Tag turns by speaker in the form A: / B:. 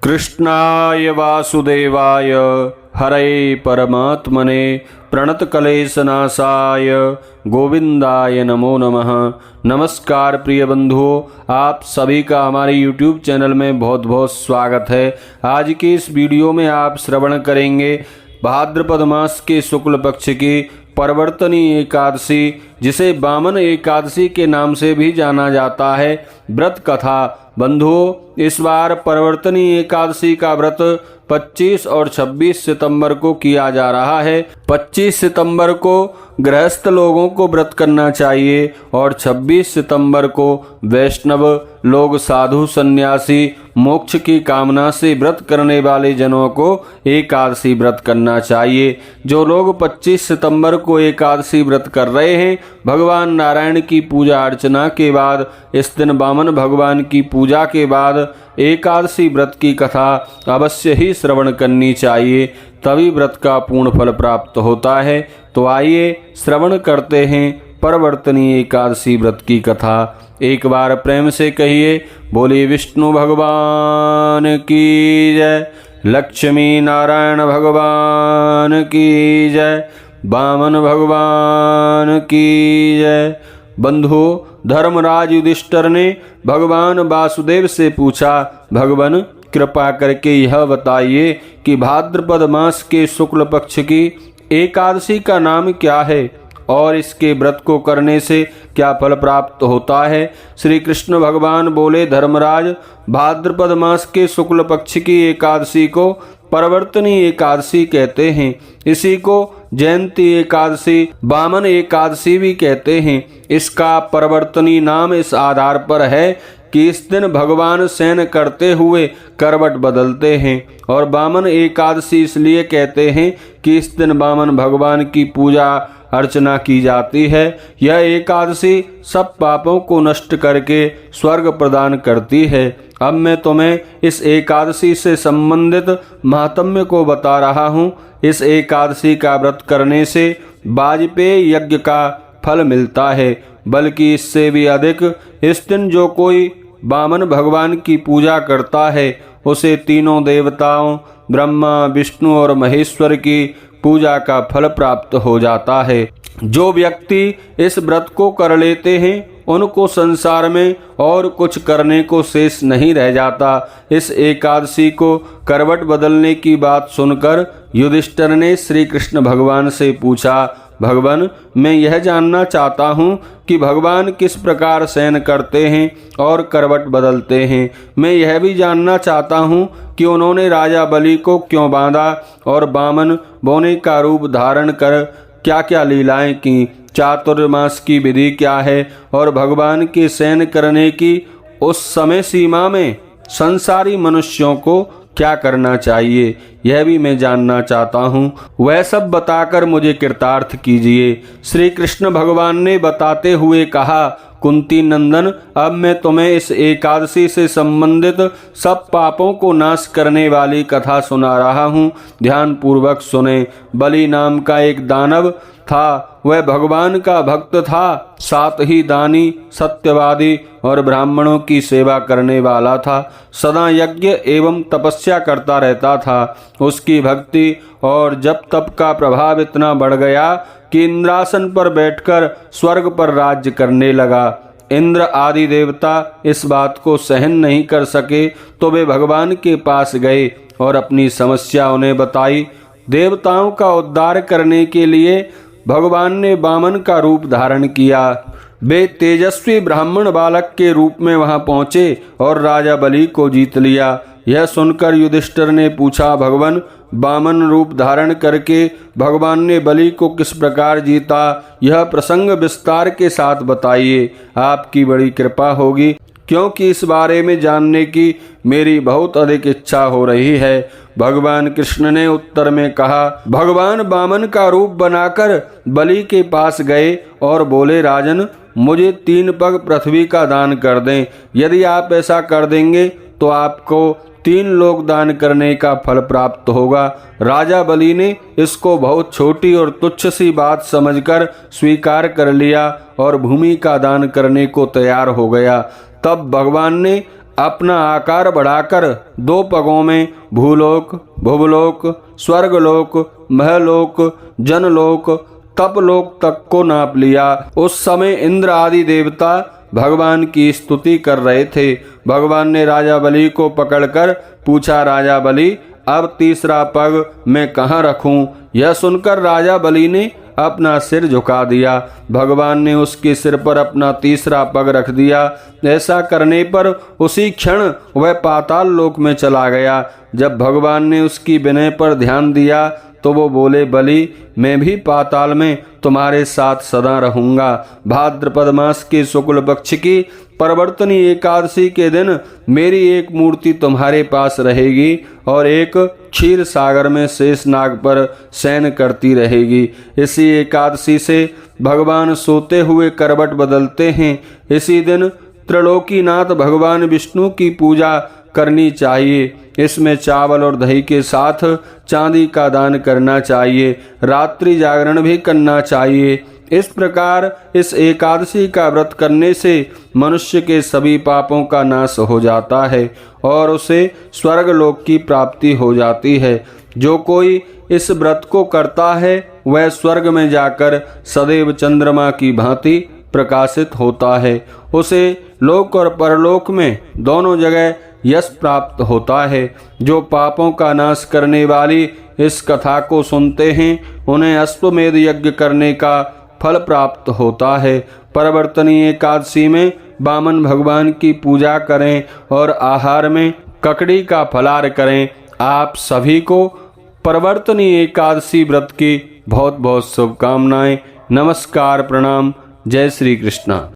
A: कृष्णाय वासुदेवाय हरये परमात्मने प्रणतक्लेशनाशाय गोविंदाय नमो नमः। नमस्कार प्रिय बंधुओं, आप सभी का हमारे YouTube चैनल में बहुत बहुत स्वागत है। आज की इस वीडियो में आप श्रवण करेंगे भाद्रपद मास के शुक्ल पक्ष की परवर्तनी एकादशी, जिसे वामन एकादशी के नाम से भी जाना जाता है, व्रत कथा। बंधुओं, इस बार परवर्तनी एकादशी का व्रत 25 और 26 सितंबर को किया जा रहा है। 25 सितंबर को गृहस्थ लोगों को व्रत करना चाहिए और 26 सितंबर को वैष्णव लोग, साधु सन्यासी, मोक्ष की कामना से व्रत करने वाले जनों को एकादशी व्रत करना चाहिए। जो लोग 25 सितंबर को एकादशी व्रत कर रहे हैं, भगवान नारायण की पूजा अर्चना के बाद, इस दिन वामन भगवान की पूजा के बाद एकादशी व्रत की कथा अवश्य ही श्रवण करनी चाहिए, तभी व्रत का पूर्ण फल प्राप्त होता है। तो आइए श्रवण करते हैं परवर्तनी एकादशी व्रत की कथा। एक बार प्रेम से कहिए, बोले विष्णु भगवान की जय, लक्ष्मी नारायण भगवान की जय, वामन भगवान की जय। बंधुओं, धर्मराज युधिष्ठिर ने भगवान वासुदेव से पूछा, भगवान कृपा करके यह बताइए कि भाद्रपद मास के शुक्ल पक्ष की एकादशी का नाम क्या है और इसके व्रत को करने से क्या फल प्राप्त होता है। श्री कृष्ण भगवान बोले, धर्मराज, भाद्रपद मास के शुक्ल पक्ष की एकादशी को परवर्तनी एकादशी कहते हैं। इसी को जयंती एकादशी, वामन एकादशी भी कहते हैं। इसका परवर्तनी नाम इस आधार पर है कि इस दिन भगवान शयन करते हुए करवट बदलते हैं, और वामन एकादशी इसलिए कहते हैं कि इस दिन वामन भगवान की पूजा अर्चना की जाती है। यह एकादशी सब पापों को नष्ट करके स्वर्ग प्रदान करती है। अब मैं तुम्हें इस एकादशी से संबंधित महात्म्य को बता रहा हूँ। इस एकादशी का व्रत करने से वाजपेय यज्ञ का फल मिलता है, बल्कि इससे भी अधिक इस दिन जो कोई वामन भगवान की पूजा करता है, उसे तीनों देवताओं ब्रह्मा, विष्णु और महेश्वर की पूजा का फल प्राप्त हो जाता है। जो व्यक्ति इस व्रत को कर लेते हैं, उनको संसार में और कुछ करने को शेष नहीं रह जाता। इस एकादशी को करवट बदलने की बात सुनकर युधिष्ठिर ने श्री कृष्ण भगवान से पूछा, भगवान, मैं यह जानना चाहता हूँ कि भगवान किस प्रकार शयन करते हैं और करवट बदलते हैं। मैं यह भी जानना चाहता हूँ कि उन्होंने राजा बलि को क्यों बांधा और वामन बोने का रूप धारण कर क्या क्या लीलाएं की, चातुर्मास की विधि क्या है और भगवान के शयन करने की उस समय सीमा में संसारी मनुष्यों को क्या करना चाहिए, यह भी मैं जानना चाहता हूँ। वह सब बताकर मुझे कृतार्थ कीजिए। श्री कृष्ण भगवान ने बताते हुए कहा, कुंती नंदन, अब मैं तुम्हें इस एकादशी से संबंधित सब पापों को नाश करने वाली कथा सुना रहा हूँ। ध्यान पूर्वक सुने। बलि नाम का एक दानव था। वह भगवान का भक्त था, साथ ही दानी, सत्यवादी और ब्राह्मणों की सेवा करने वाला था। सदा यज्ञ एवं तपस्या करता रहता था। उसकी भक्ति और जप तप का प्रभाव इतना बढ़ गया कि इंद्रासन पर बैठकर स्वर्ग पर राज्य करने लगा। इंद्र आदि देवता इस बात को सहन नहीं कर सके, तो वे भगवान के पास गए और अपनी समस्या उन्हें बताई। देवताओं का उद्धार करने के लिए भगवान ने वामन का रूप धारण किया। वे तेजस्वी ब्राह्मण बालक के रूप में वहां पहुंचे और राजा बलि को जीत लिया। यह सुनकर युधिष्ठिर ने पूछा, भगवान, वामन रूप धारण करके भगवान ने बलि को किस प्रकार जीता, यह प्रसंग विस्तार के साथ बताइए। आपकी बड़ी कृपा होगी, क्योंकि इस बारे में जानने की मेरी बहुत अधिक इच्छा हो रही है। भगवान कृष्ण ने उत्तर में कहा, भगवान वामन का रूप बनाकर बलि के पास गए और बोले, राजन, मुझे 3 पग पृथ्वी का दान कर दें। यदि आप ऐसा कर देंगे तो आपको 3 लोक दान करने का फल प्राप्त होगा। राजा बलि ने इसको बहुत छोटी और तुच्छ सी बात समझकर स्वीकार कर लिया और भूमि का दान करने को तैयार हो गया। तब भगवान ने अपना आकार बढ़ाकर 2 पगों में भूलोक, भुवलोक, स्वर्गलोक, महलोक, जनलोक, तपलोक तक को नाप लिया। उस समय इंद्र आदि देवता भगवान की स्तुति कर रहे थे। भगवान ने राजा बलि को पकड़कर पूछा, राजा बलि अब तीसरा पग मैं कहाँ रखूं? यह सुनकर राजा बलि ने अपना सिर झुका दिया। भगवान ने उसके सिर पर अपना तीसरा पग रख दिया। ऐसा करने पर उसी क्षण वह पाताल लोक में चला गया। जब भगवान ने उसकी विनय पर ध्यान दिया तो वो बोले, बलि मैं भी पाताल में तुम्हारे साथ सदा रहूंगा। भाद्रपद मास के शुक्ल पक्ष की परवर्तनी एकादशी के दिन मेरी एक मूर्ति तुम्हारे पास रहेगी और एक क्षीर सागर में शेषनाग पर शयन करती रहेगी। इसी एकादशी से भगवान सोते हुए करवट बदलते हैं। इसी दिन त्रिलोकीनाथ भगवान विष्णु की पूजा करनी चाहिए। इसमें चावल और दही के साथ चांदी का दान करना चाहिए। रात्रि जागरण भी करना चाहिए। इस प्रकार इस एकादशी का व्रत करने से मनुष्य के सभी पापों का नाश हो जाता है और उसे स्वर्ग लोक की प्राप्ति हो जाती है। जो कोई इस व्रत को करता है वह स्वर्ग में जाकर सदैव चंद्रमा की भांति प्रकाशित होता है। उसे लोक और परलोक में दोनों जगह यश प्राप्त होता है। जो पापों का नाश करने वाली इस कथा को सुनते हैं उन्हें अश्वमेध यज्ञ करने का फल प्राप्त होता है। परवर्तनी एकादशी में वामन भगवान की पूजा करें और आहार में ककड़ी का फलाहार करें। आप सभी को परवर्तनी एकादशी व्रत की बहुत बहुत शुभकामनाएं। नमस्कार, प्रणाम, जय श्री कृष्णा।